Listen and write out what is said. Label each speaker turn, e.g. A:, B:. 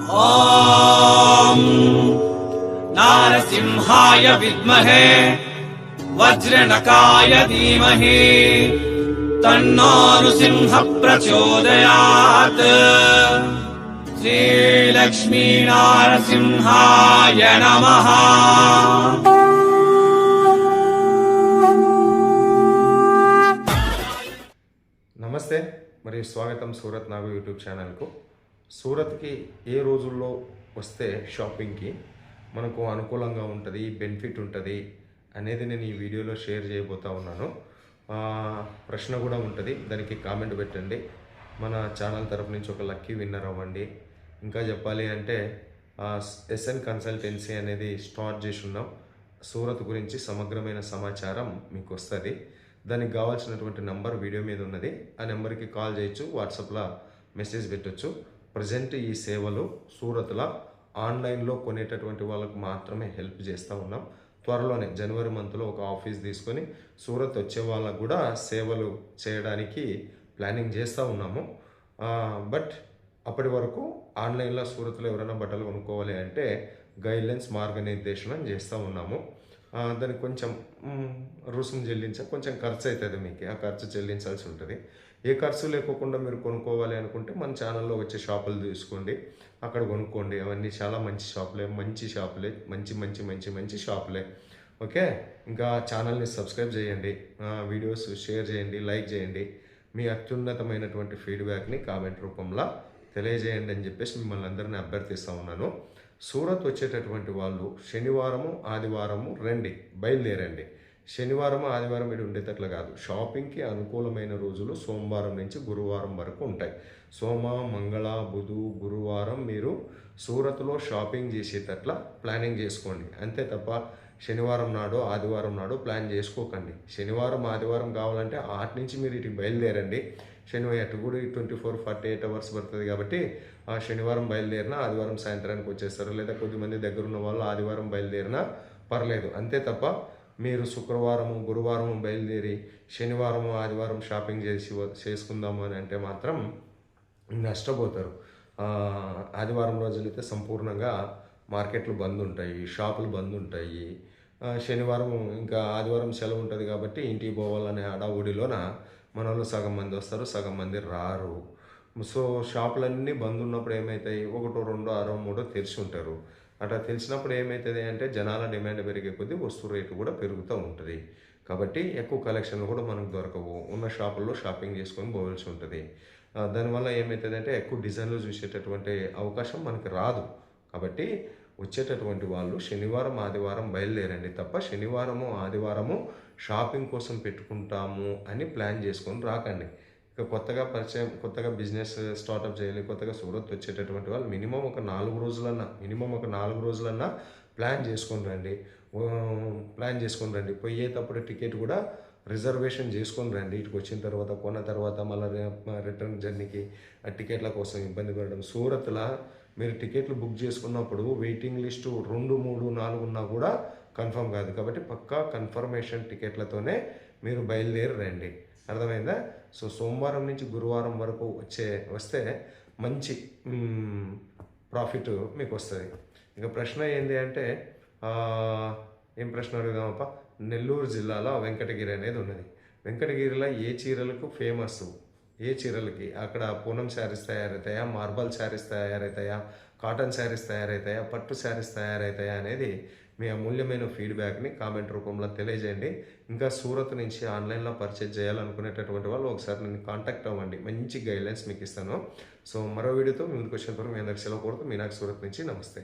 A: ॐ नारसिंहाय विद्महे वज्रनकाय धीमहि तन्नो नृसिंह प्रचोदयात्। श्रीलक्ष्मी नारसिंहाय नमः।
B: నమస్తే మరియు స్వాగతం సూరత్ నాగు యూట్యూబ్ ఛానల్కు. సూరత్కి ఏ రోజుల్లో వస్తే షాపింగ్కి మనకు అనుకూలంగా ఉంటుంది, బెనిఫిట్ ఉంటుంది అనేది నేను ఈ వీడియోలో షేర్ చేయబోతా ఉన్నాను. ప్రశ్న కూడా ఉంటుంది, దానికి కామెంట్ పెట్టండి. మన ఛానల్ తరపు నుంచి ఒక లక్కీ విన్నర్ అవ్వండి. ఇంకా చెప్పాలి అంటే ఎస్ఎన్ కన్సల్టెన్సీ అనేది స్టార్ట్ చేసి ఉన్నాం. సూరత్ గురించి సమగ్రమైన సమాచారం మీకు వస్తుంది. దానికి కావాల్సినటువంటి నంబర్ వీడియో మీద ఉన్నది. ఆ నెంబర్కి కాల్ చేయొచ్చు, వాట్సాప్లో మెసేజ్ పెట్టచ్చు. ప్రజెంట్ ఈ సేవలు సూరత్లో ఆన్లైన్లో కొనేటటువంటి వాళ్ళకు మాత్రమే హెల్ప్ చేస్తూ ఉన్నాం. త్వరలోనే జనవరి మంత్లో ఒక ఆఫీస్ తీసుకొని సూరత్ వచ్చే వాళ్ళకు కూడా సేవలు చేయడానికి ప్లానింగ్ చేస్తూ ఉన్నాము. బట్ అప్పటి వరకు ఆన్లైన్లో సూరత్లో ఎవరైనా బట్టలు కొనుక్కోవాలి అంటే గైడ్లైన్స్ మార్గనిర్దేశనం చేస్తూ ఉన్నాము. దానికి కొంచెం రుసుము కొంచెం ఖర్చు అవుతుంది. మీకు ఆ ఖర్చు చెల్లించాల్సి ఉంటుంది. ఏ ఖర్చు లేకోకుండా మీరు కొనుక్కోవాలి అనుకుంటే మన ఛానల్లో వచ్చే షాపులు తీసుకోండి, అక్కడ కొనుక్కోండి. అవన్నీ చాలా మంచి షాపులే, మంచి షాపులే. ఓకే, ఇంకా ఛానల్ని సబ్స్క్రైబ్ చేయండి, వీడియోస్ షేర్ చేయండి, లైక్ చేయండి. మీ అత్యున్నతమైనటువంటి ఫీడ్బ్యాక్ని కామెంట్ రూపంలో తెలియజేయండి అని చెప్పేసి మిమ్మల్ని అందరినీ అభ్యర్థిస్తూ ఉన్నాను. సూరత్ వచ్చేటటువంటి వాళ్ళు శనివారము ఆదివారము బయలుదేరండి. శనివారం ఆదివారం ఇటు ఉండేటట్లు కాదు. షాపింగ్కి అనుకూలమైన రోజులు సోమవారం నుంచి గురువారం వరకు ఉంటాయి. సోమ మంగళ బుధు గురువారం మీరు సూరత్లో షాపింగ్ చేసేటట్ల ప్లానింగ్ చేసుకోండి. అంతే తప్ప శనివారం నాడు ఆదివారం నాడు ప్లాన్ చేసుకోకండి. శనివారం ఆదివారం కావాలంటే ఆటి నుంచి మీరు ఇటు బయలుదేరండి. శనివారం అటు కూడా 24-48 అవర్స్ పడుతుంది కాబట్టి ఆ శనివారం బయలుదేరినా ఆదివారం సాయంత్రానికి వచ్చేస్తారు. లేదా కొద్దిమంది దగ్గర ఉన్న వాళ్ళు ఆదివారం బయలుదేరినా పర్లేదు. అంతే తప్ప మీరు శుక్రవారము గురువారము బయలుదేరి శనివారము ఆదివారం షాపింగ్ చేసుకుందాము అని అంటే మాత్రం నష్టపోతారు. ఆదివారం రోజులైతే సంపూర్ణంగా మార్కెట్లు బంద్ ఉంటాయి, షాపులు బంద్ ఉంటాయి. శనివారం ఇంకా ఆదివారం సెలవు ఉంటుంది కాబట్టి ఇంటికి పోవాలనే హడావుడిలోన మన వాళ్ళు సగం మంది వస్తారు, సగం మంది రారు. సో షాపులన్నీ బంద్ ఉన్నప్పుడు ఏమవుతాయి, 1, 2, 6, 3 తెరిచి ఉంటారు. అట్లా తెలిసినప్పుడు ఏమవుతుంది అంటే జనాల డిమాండ్ పెరిగే కొద్దీ వస్తువు రేటు కూడా పెరుగుతూ ఉంటుంది. కాబట్టి ఎక్కువ కలెక్షన్లు కూడా మనకు దొరకవు. ఉన్న షాపుల్లో షాపింగ్ చేసుకొని పోవాల్సి ఉంటుంది. దానివల్ల ఏమవుతుంది అంటే ఎక్కువ డిజైన్లు చూసేటటువంటి అవకాశం మనకు రాదు. కాబట్టి వచ్చేటటువంటి వాళ్ళు శనివారం ఆదివారం బయలుదేరండి తప్ప శనివారము ఆదివారము షాపింగ్ కోసం పెట్టుకుంటాము అని ప్లాన్ చేసుకొని రాకండి. ఇక కొత్తగా బిజినెస్ స్టార్ట్అప్ చేయాలి, కొత్తగా సూరత్ వచ్చేటటువంటి వాళ్ళు మినిమం ఒక 4 రోజులన్నా ప్లాన్ చేసుకొని రండి. పోయేటప్పుడు టికెట్ కూడా రిజర్వేషన్ చేసుకొని రండి. ఇటుకు వచ్చిన తర్వాత కొన్న తర్వాత మళ్ళీ రిటర్న్ జర్నీకి ఆ టికెట్ల కోసం ఇబ్బంది పడడం. సూరత్లో మీరు టికెట్లు బుక్ చేసుకున్నప్పుడు వెయిటింగ్ లిస్టు 2, 3, 4 ఉన్నా కూడా కన్ఫర్మ్ కాదు. కాబట్టి పక్కా కన్ఫర్మేషన్ టికెట్లతోనే మీరు బయలుదేరి రండి. అర్థమైందా? సో సోమవారం నుంచి గురువారం వరకు వస్తే మంచి ప్రాఫిట్ మీకు వస్తుంది. ఇక ప్రశ్న ఏంటి అంటే ఏం ప్రశ్న అడుగుదామప్ప. నెల్లూరు జిల్లాలో వెంకటగిరి అనేది ఉన్నది. వెంకటగిరిలో ఏ చీరలకు ఫేమస్, ఏ చీరలకి అక్కడ పూనం శారీస్ తయారవుతాయా, మార్బల్ శారీస్ తయారవుతాయా, కాటన్ శారీస్ తయారవుతాయా, పట్టు శారీస్ తయారవుతాయా అనేది మీ అమూల్యమైన ఫీడ్బ్యాక్ని కామెంట్ రూపంలో తెలియజేయండి. ఇంకా సూరత్ నుంచి ఆన్లైన్లో పర్చేజ్ చేయాలనుకునేటటువంటి వాళ్ళు ఒకసారి నన్ను కాంటాక్ట్ అవ్వండి, మంచి గైడ్లైన్స్ మీకు ఇస్తాను. సో మరో వీడియోతో మీ ముందుకు వచ్చేంత వరకు మీ అందరికి సెలవు కోరుతూ మీనాక్షి సూరత్ నుంచి నమస్తే.